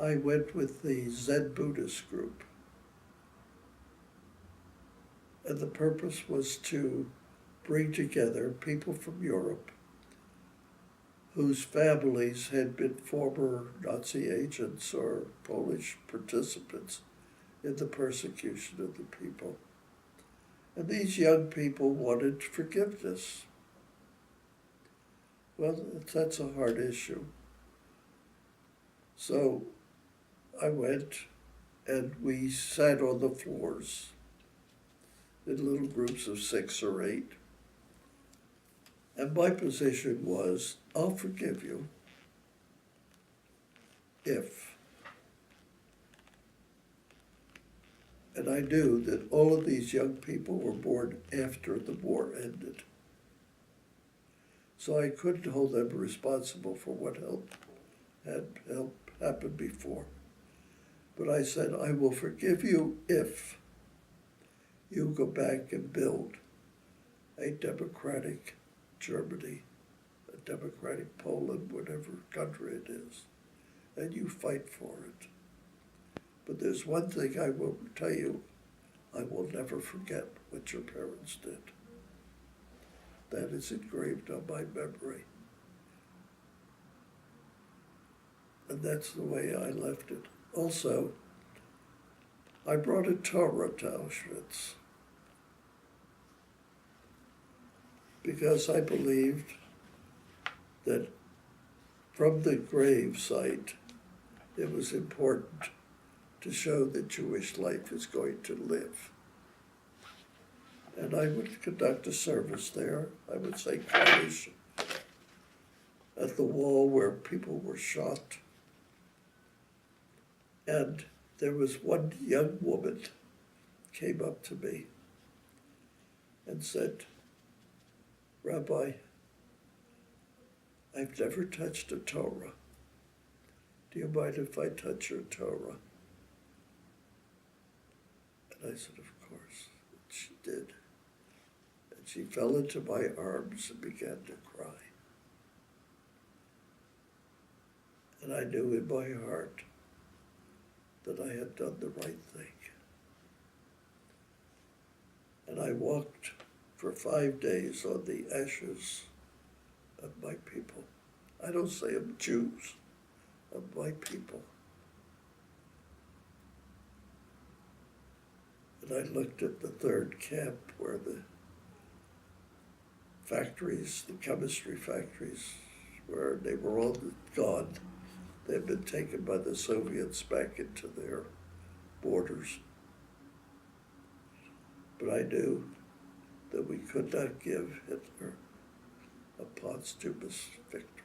I went with the Zen Buddhist group. And the purpose was to bring together people from Europe whose families had been former Nazi agents or Polish participants in the persecution of the people. And these young people wanted forgiveness. Well, that's a hard issue. So I went and we sat on the floors in little groups of 6 or 8. And my position was, I'll forgive you if. And I knew that all of these young people were born after the war ended. So I couldn't hold them responsible for what had happened before. But I said, I will forgive you if you go back and build a democratic Germany, a democratic Poland, whatever country it is, and you fight for it. But there's one thing I will tell you, I will never forget what your parents did. That is engraved on my memory. And that's the way I left it. Also, I brought a Torah to Auschwitz because I believed that from the grave site, it was important to show that Jewish life is going to live. And I would conduct a service there. I would say Kaddish at the wall where people were shot. And there was one young woman came up to me and said, Rabbi, I've never touched a Torah. Do you mind if I touch your Torah? And I said, of course. And she did. And she fell into my arms and began to cry. And I knew in my heart that I had done the right thing. And I walked for 5 days on the ashes of my people. I don't say of Jews, of my people. And I looked at the third camp where the factories, the chemistry factories, where they were all gone. They had been taken by the Soviets back into their borders. But I knew that we could not give Hitler a posthumous victory.